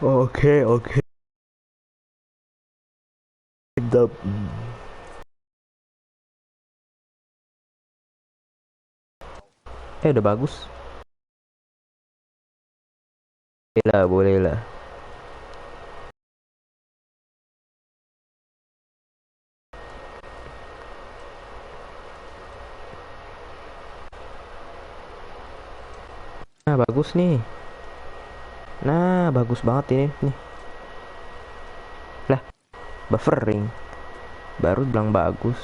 Oke, oke. Mantap. Udah bagus. Boleh lah, boleh lah. Nah, bagus nih. Nah, bagus banget ini nih. Lah, buffering. Baru bilang bagus.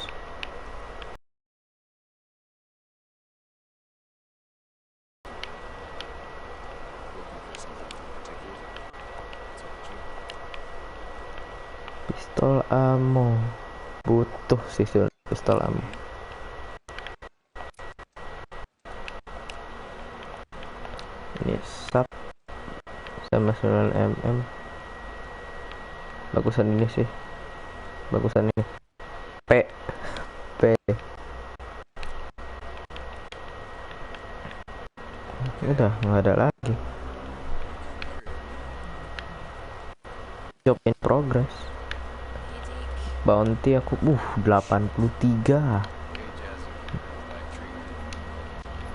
Pistol ammo. Butuh sih pistol ammo. Ini sub sama 9mm. Bagusan ini sih. Bagusan ini. P. P. Udah nggak ada lagi. Job in progress. Bounty aku 83.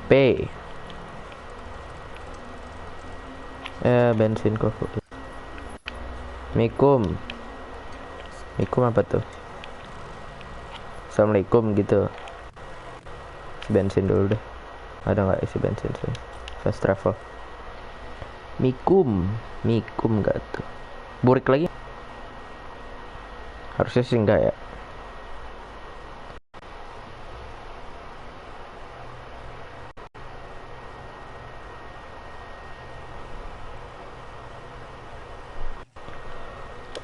P. Bensin kok. Mikum. Mikum apa tuh? Assalamualaikum gitu. Bensin dulu deh. Ada nggak isi bensin sih? Fast travel. Mikum nggak tuh? Burik lagi? Harusnya sih enggak ya.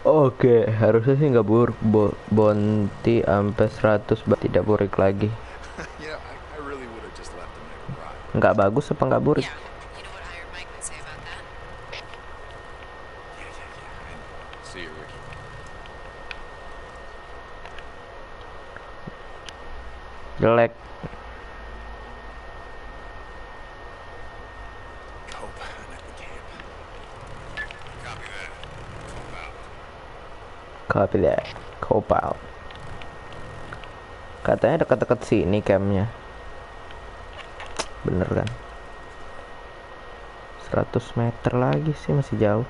Oke, harusnya sih nggak bounty sampai 100 tidak burik lagi. Nggak bagus apa nggak burik? Jelek. Copy that. Cop out. Katanya dekat-dekat sini campnya. Bener kan? 100 meter lagi sih, masih jauh.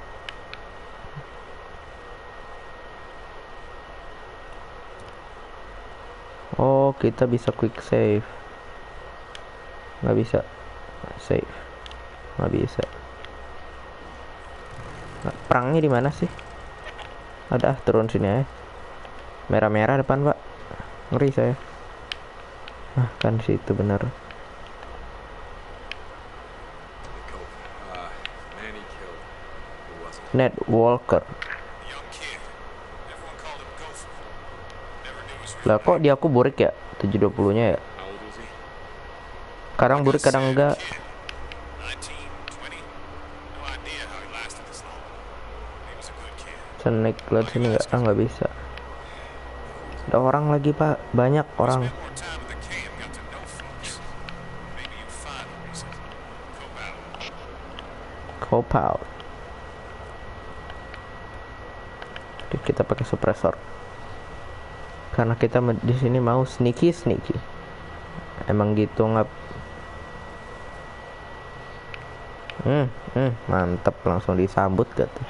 Oh, kita bisa quick save. Nggak bisa save. Nggak bisa. Nah, perangnya di mana sih? Ada, turun sini ya. Merah-merah depan, Pak. Ngeri saya. Nah, kan situ bener. Ned Walker. Lah kok di aku burik ya? 720 nya ya? Kadang burik kadang enggak. Naik ke sini nggak bisa. Ada orang lagi Pak, banyak orang. Cop out. Jadi kita pakai suppressor karena kita di sini mau sneaky. Emang gitu ngap. Mantep, langsung disambut gak tuh.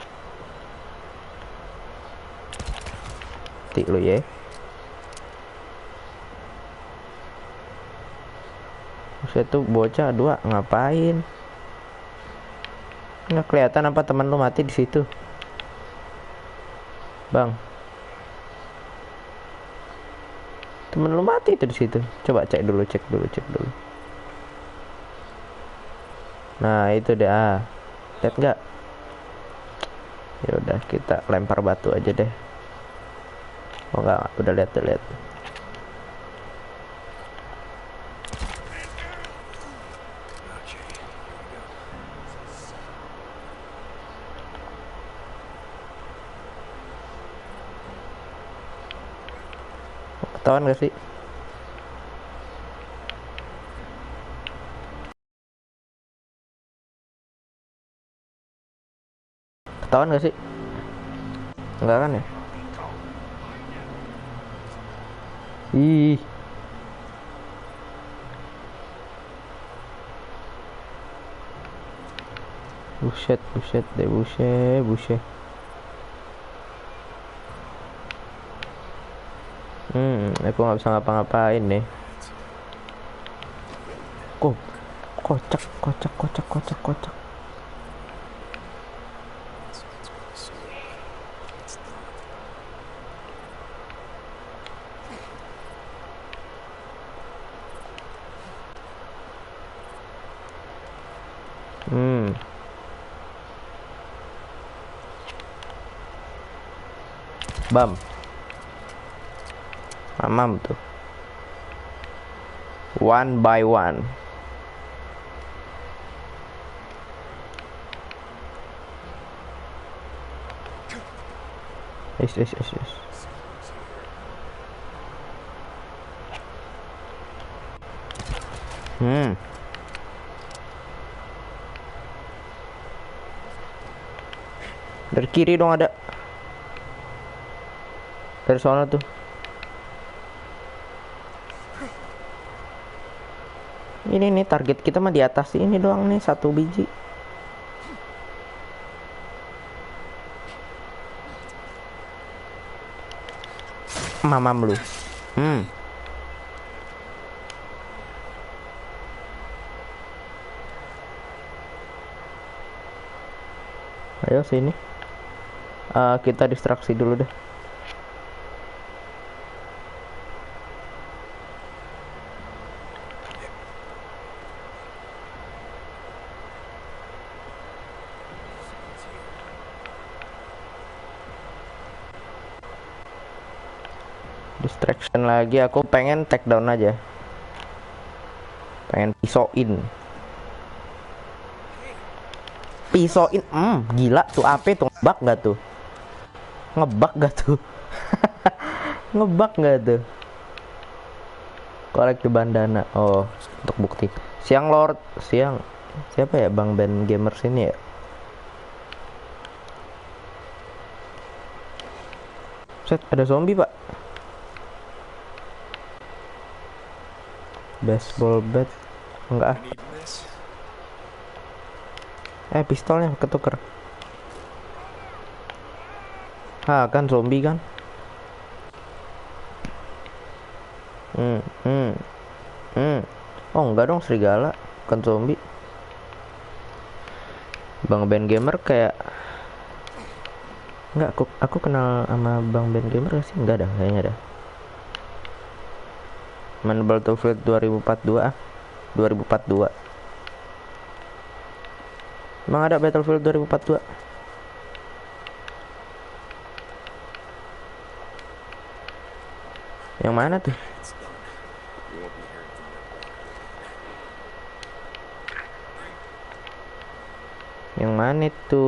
Lo ya. Saya tuh bocah dua ngapain? Nggak kelihatan apa teman lu mati di situ, Bang? Temen lu mati tuh di situ. Coba cek dulu. Nah itu dah. Lihat nggak? Ya udah kita lempar batu aja deh. Oh enggak, udah lihat. Ketahuan gak sih? Ketahuan gak sih? Enggak kan ya? Ih. Buset, buset deh, buset, buset. Aku nggak bisa ngapa-ngapain nih. Kok, kocak, kocak, kocak, kocak, kocak. Bam. Mamam tuh. One by one. Is. Dari kiri dong ada. Dari sana tuh. Ini nih target kita mah di atas ini doang nih, 1 biji. Mamam lu. Ayo sini. Kita distraksi dulu deh. Distraction lagi, aku pengen take down aja. Pengen pisauin. Gila tuh AP tuh, ngebug gak tuh? Ngebug gak tuh? Ngebug gak tuh? Kolek di bandana. Oh, untuk bukti. Siang Lord, siang. Siapa ya Bang Ben Gamer sini ya? Set, ada zombie, Pak. Baseball bat. Enggak ah. Pistolnya ketuker. Kan zombie kan. Oh enggak dong, serigala kan zombie. Bang Ben Gamer kayak enggak, aku kenal sama Bang Ben Gamer gak sih? Enggak dah, kayaknya dah. Main Battlefield 2042 2042. Emang ada Battlefield 2042? Yang mana tuh? Yang mana itu?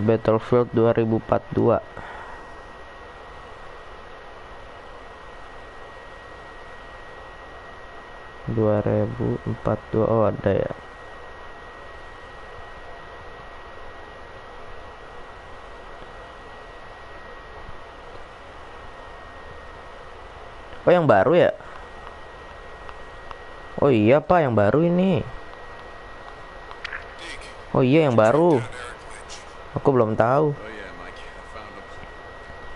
Battlefield 2042. Oh ada ya. Oh yang baru ya? Oh iya Pak, yang baru ini. Oh iya yang baru. Aku belum tahu.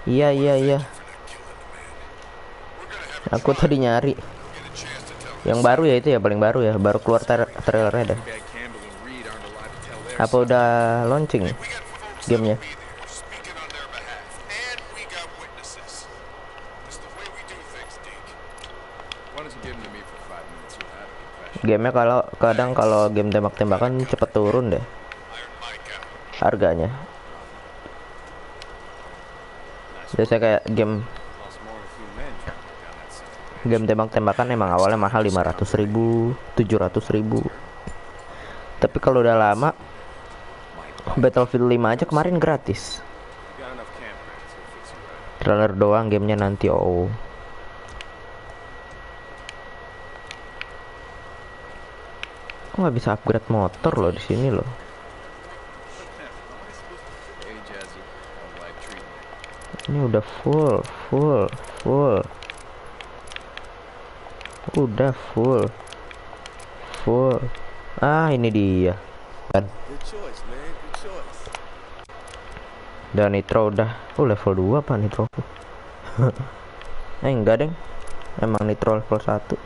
Iya. Aku tadi nyari. Yang baru ya itu ya, paling baru ya, baru keluar trailernya dah. Apa udah launching gamenya? Gamenya kadang kalau game tembak-tembakan cepet turun deh harganya. Biasanya kayak game tembak-tembakan emang awalnya mahal 500.000, 700.000. Tapi kalau udah lama, Battlefield 5 aja kemarin gratis. Trailer doang, gamenya nanti. Oh, kok nggak bisa upgrade motor loh di sini loh. Ini udah full, full. Udah full. Ah, ini dia. Kan. Dan nitro udah. Level 2 apa nitro? Enggak, deng. Emang nitro level 1.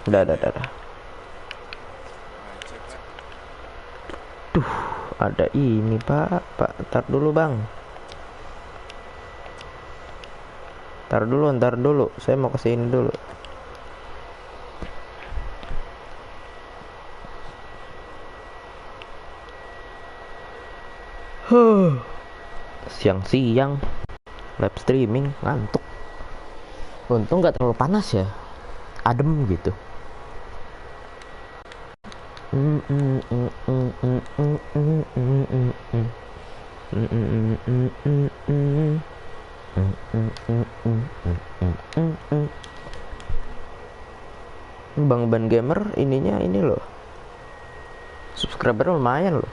Udah. Duh, ada ini, Pak. Ntar dulu, Bang. Ntar dulu. Saya mau kesini dulu. Siang-siang live streaming ngantuk. Untung nggak terlalu panas ya, adem gitu. Bang Ban Gamer ininya ini loh, subscriber lumayan loh.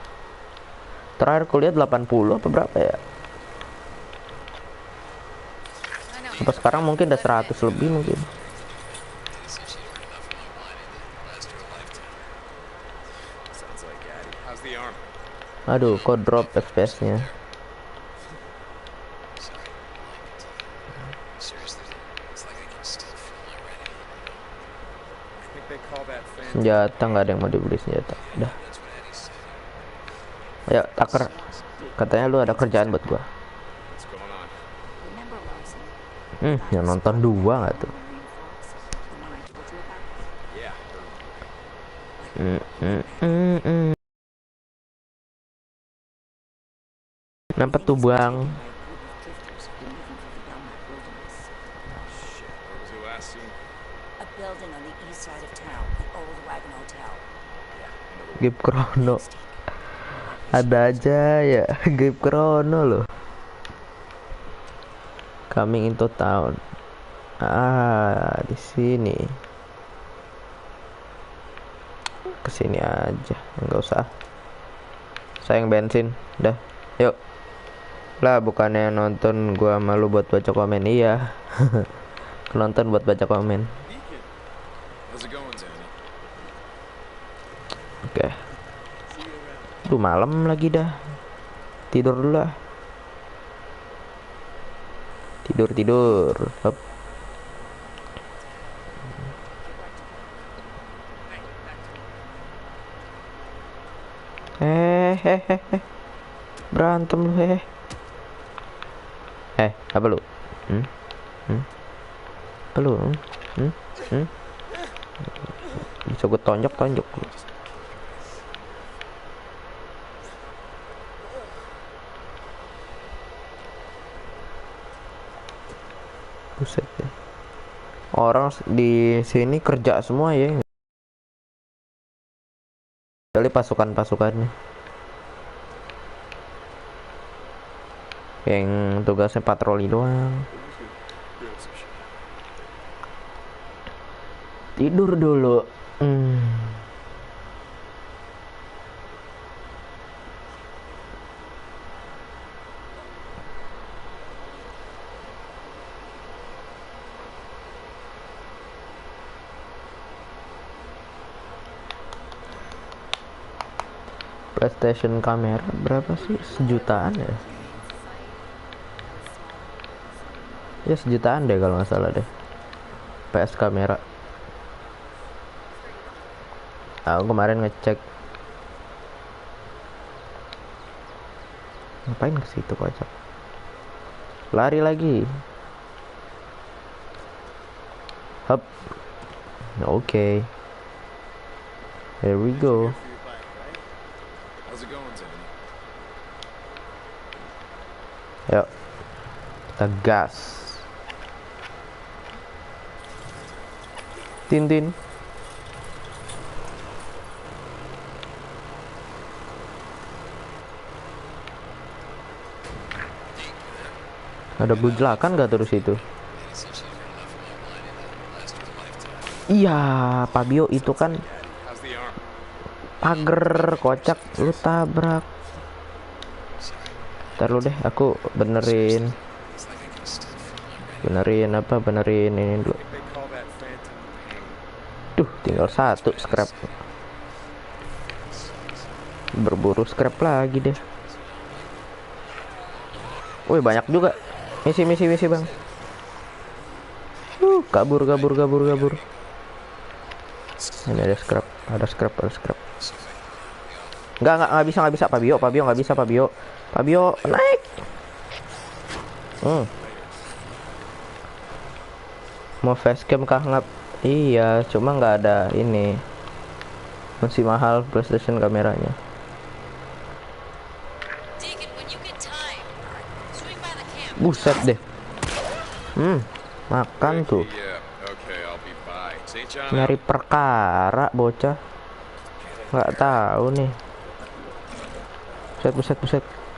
Terakhir kuliah 80 apa berapa ya? Apa sekarang mungkin udah 100 lebih mungkin. Aduh, kok drop FPS-nya. Senjata nggak ada yang mau dibeli senjata. Udah. Ayo, Taker. Katanya lu ada kerjaan buat gua. Yang nonton 2 nggak tuh? Kenapa tuh, Bang? Game Chrono. Ada aja ya game Chrono loh. Coming into town. Di sini. Kesini aja, nggak usah. Sayang bensin. Dah, yuk. Lah, bukannya nonton gua malu buat baca komen. Iya. Nonton buat baca komen. Oke. Duh, malam lagi dah. Tidur dulu lah. Tidur. Hop. Berantem lu, apa lu? Apa lu? Bisa gue tonjok lu. Buset ya. Orang di sini kerja semua ya. Kali pasukannya yang tugasnya patroli doang. Tidur dulu. PlayStation kamera berapa sih? Sejutaan ya? Ya sejutaan deh kalau nggak salah deh. PS kamera. Aku kemarin ngecek. Ngapain ke situ kocak? Lari lagi. Hup. Oke. Here we go. Yuk. Kita gas. Tintin. Ada bujlakan gak terus itu? Iya, Fabio itu kan pagar kocak, lu tabrak. Ntar lu deh, aku benerin ini dulu. Duh, tinggal satu scrap. Berburu scrap lagi deh. Wih, banyak juga. Misi bang. Kabur. Ini ada scrap. Nggak bisa. Fabio nggak bisa. Fabio naik. Mau facecam kah? Nggak. Iya, cuma nggak ada ini. Masih mahal PlayStation kameranya. Buset deh. Makan tuh. Nyari perkara bocah. Nggak tahu nih. Buset.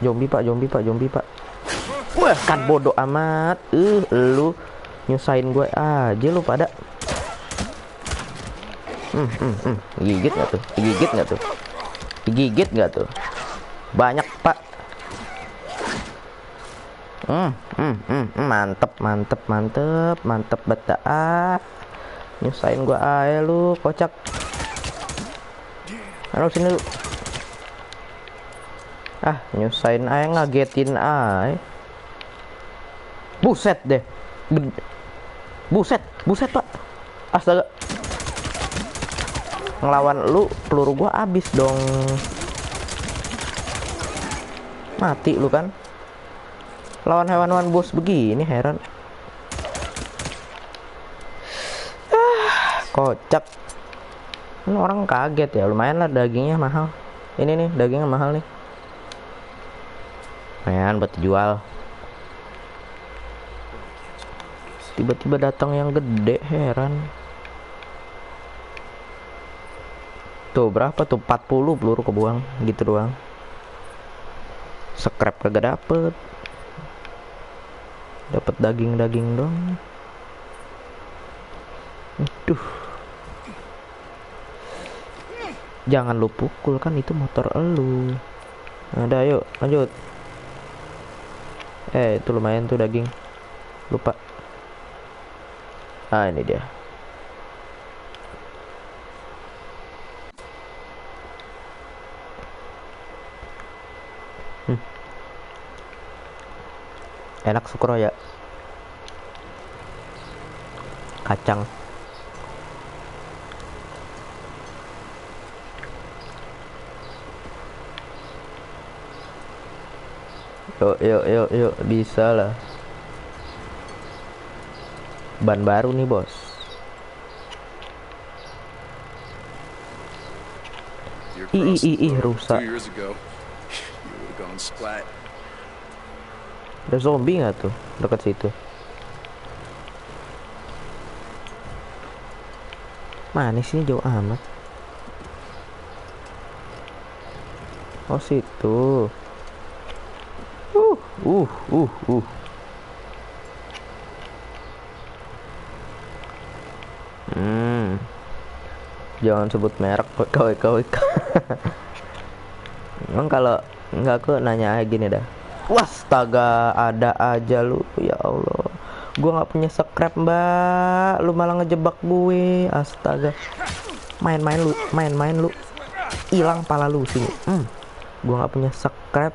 Zombie pak. Wah, kan bodoh amat. Lu nyusahin gue aja lu pada. Gigit nggak tuh? Banyak pak. Mantep beta. Nyusahin gua aja lu, kocak. Aduh, sini lu. Nyusahin aja, ngagetin aja. Buset deh. Buset pak. Astaga. Ngelawan lu, peluru gua habis dong. Mati lu kan. Lawan hewan-hewan bos begini, heran. Kocak. Ini orang kaget ya. Lumayan lah, dagingnya mahal. Ini nih, dagingnya mahal nih. Lumayan buat dijual. Tiba-tiba datang yang gede, heran. Tuh berapa tuh? 40 peluru kebuang gitu doang. Scrap kagak dapet. Dapat daging dong. Duh. Jangan lu pukul, kan itu motor elu. Ada, yuk lanjut. Itu lumayan tuh daging. Lupa. Ini dia. Enak Sukro ya. Kacang. Yuk, bisa lah. Ban baru nih bos. Rusak. Ada zombie nggak tuh dekat situ? Mana sih, jauh amat. Oh situ. Jangan sebut merek kau. Emang kalau nggak, aku nanya aja gini dah. Wastaga, ada aja lu, ya Allah. Gua nggak punya scrap mbak, lu malah ngejebak gue. Astaga, main-main lu, hilang pala lu sini. Gua nggak punya scrap.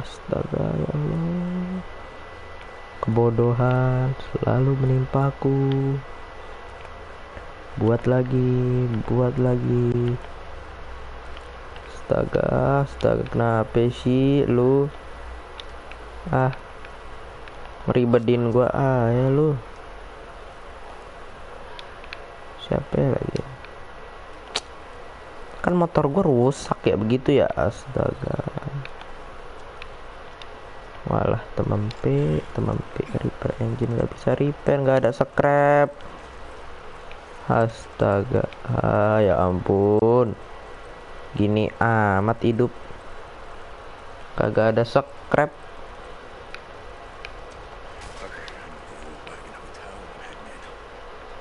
Astaga, ya Allah. Kebodohan selalu menimpaku. Buat lagi. Astaga, kenapa sih lu? Ngeribetin gua ya lu. Siapa lagi? Kan motor gua rusak ya, begitu ya. Astaga. Walah, temempe repair engine nggak bisa repair, nggak ada scrap. Astaga, ya ampun. Gini amat hidup. Kagak ada scrap.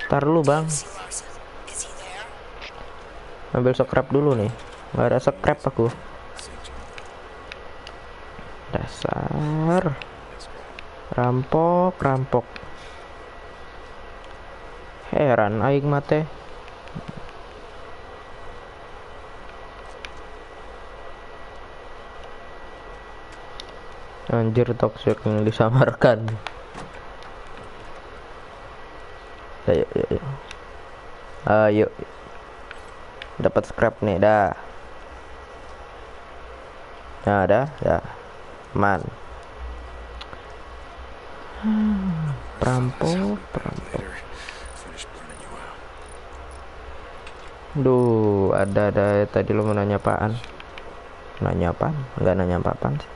Ntar lu bang, ambil scrap dulu nih. Nggak ada scrap aku. Dasar rampok. Heran aing mate. Anjir, toxic yang disamarkan. Ayo. Dapat scrap nih, dah. Nah, dah. Man. Perampok. Duh, ada tadi lo mau nanya apaan? Nanya apaan? Enggak nanya apa-apaan sih.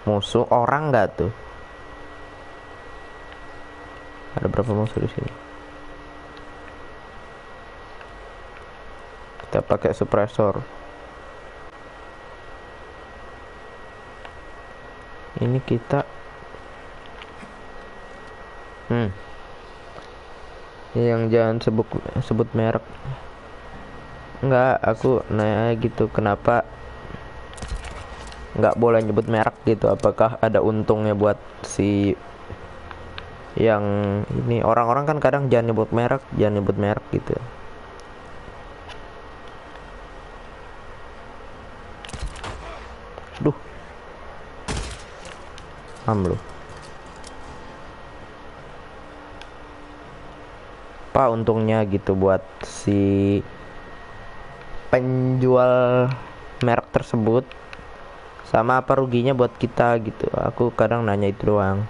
Musuh orang nggak tuh? Ada berapa musuh di sini? Kita pakai suppressor. Ini kita yang jangan sebut merek. Enggak, aku nanya gitu, kenapa nggak boleh nyebut merek gitu? Apakah ada untungnya buat si yang ini? Orang-orang kan kadang jangan nyebut merek gitu. Duh, lu apa untungnya gitu buat si penjual merek tersebut, sama apa ruginya buat kita gitu? Aku kadang nanya itu doang.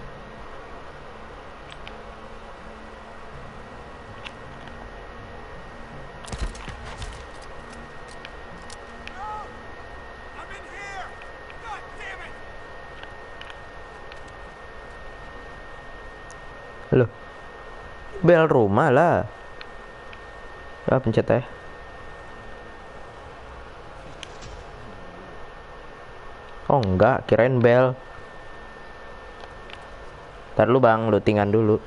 Loh, bel rumah lah. Pencet ya. Oh enggak, kirain bel. Ntar lu bang, lootingan dulu.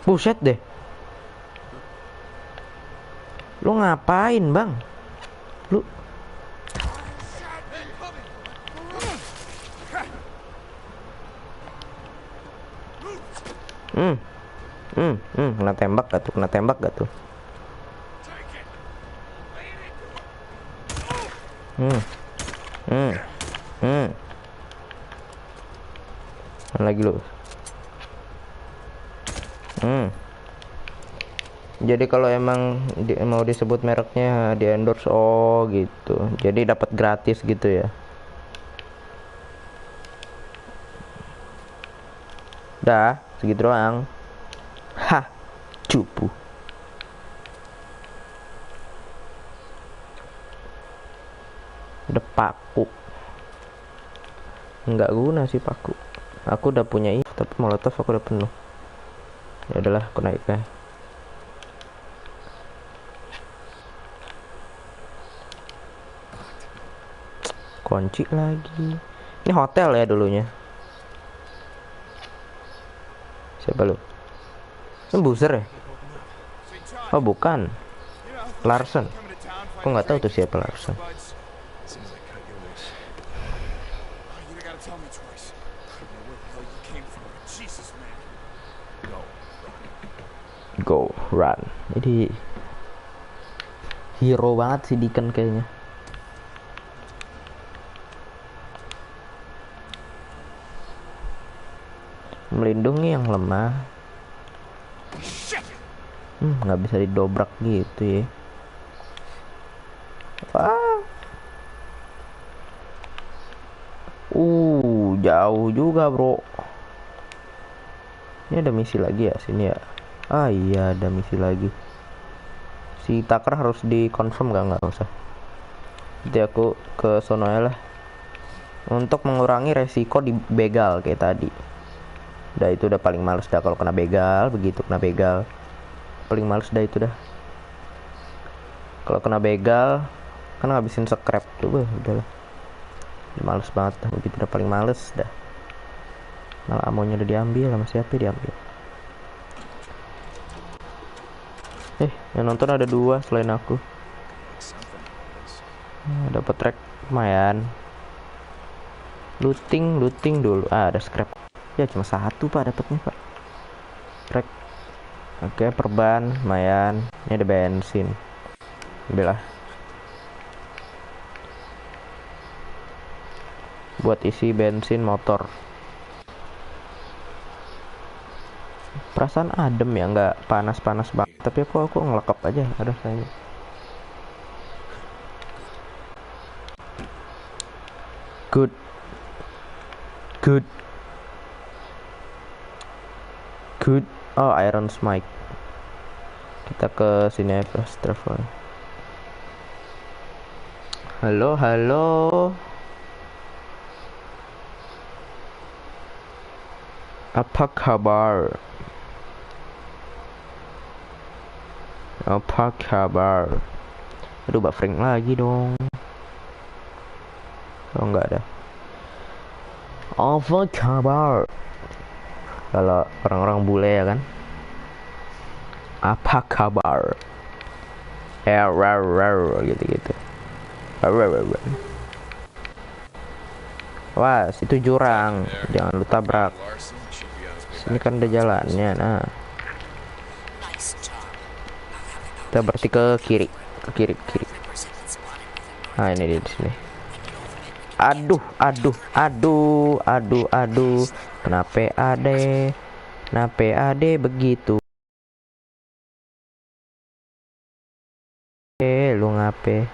Buset deh. Lu ngapain bang? Lu kena tembak gak tuh? Lagi lu. Jadi kalau emang mau disebut mereknya di endorse, oh gitu. Jadi dapat gratis gitu ya. Dah, segitu doang. Hah, cupu. Udah paku. Nggak guna sih paku. Aku udah punya ini, tapi molotov aku udah penuh. Ya udahlah, aku naik ya. Kunci lagi. Ini hotel ya dulunya. Siapa lu? Ini buzzer ya? Oh bukan, Larson. Aku nggak tahu tuh siapa Larson. Go run. Jadi hero banget sih Deacon kayaknya. Melindungi yang lemah. Nggak bisa didobrak gitu ya. Jauh juga bro. Ini ada misi lagi ya sini ya. Iya ada misi lagi. Si Tucker harus dikonfirm nggak usah. Jadi aku ke sono ya lah. Untuk mengurangi resiko dibegal kayak tadi. Udah itu udah paling males dah kalau kena begal. Begitu kena begal paling males dah itu dah. Kalau kena begal kan ngabisin scrap tuh, udahlah males banget dah. Begitu udah paling males dah. Malah amonya udah diambil sama siapa, diambil. Yang nonton ada 2 selain aku. Dapat track lumayan. Looting dulu. Ada scrap. Ya cuma 1 pak dapatnya pak. Track. Oke, perban lumayan. Ini ada bensin. Ambillah. Buat isi bensin motor. Perasaan adem ya, nggak panas-panas banget. Tapi aku ngelekap aja ada saya. Good. Oh, iron smite. Kita ke sini fast travel. Halo. Apa kabar? Aduh, buffering lagi dong. Oh, enggak ada. Apa kabar? Kalau orang-orang bule ya kan. Apa kabar? Gitu. Wah, situ jurang. Jangan lu tabrak. Sini kan ada jalannya. Nah. Kita berarti ke kiri. Nah, ini di sini. Aduh. Kenapa ade begitu? Lu ngape?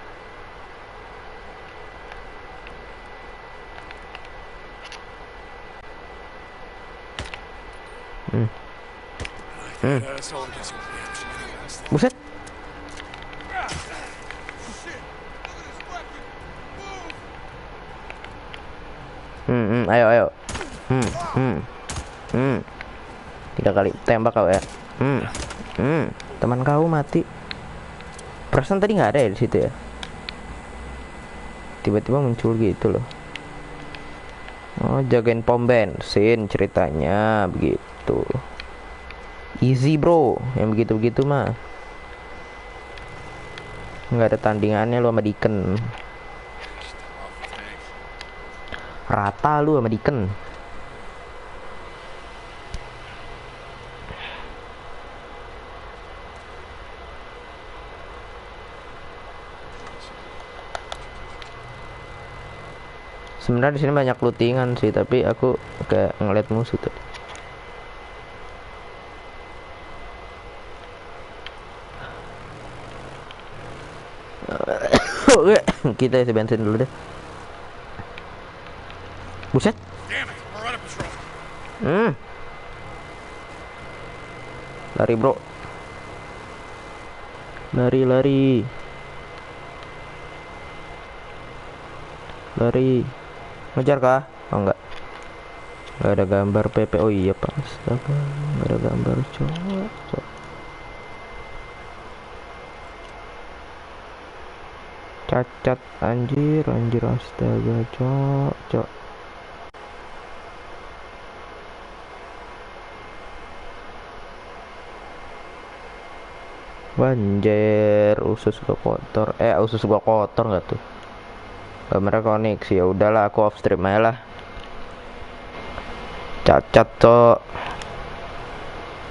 Buset. Ayo. 3 kali tembak kau ya. Teman kau mati. Perasaan tadi nggak ada ya di situ ya. Tiba-tiba muncul gitu loh. Oh, jagain pom bensin ceritanya begitu. Easy bro, yang begitu-begitu mah nggak ada tandingannya lu sama Deacon. Rata lu sama Deacon. Sebenarnya di sini banyak lootingan sih, tapi aku kayak ngeliat musuh tuh. Kita isi bensin dulu deh. Buset. Lari bro. Lari. Ngejar kah? Oh enggak. Enggak ada gambar PP. Oh iya pak. Astaga, enggak ada gambar cowok. Cacat anjir astaga cok. Banjir, usus gua kotor nggak tuh? Kamera koneksi, ya udahlah aku off stream aja lah. Cacat cok.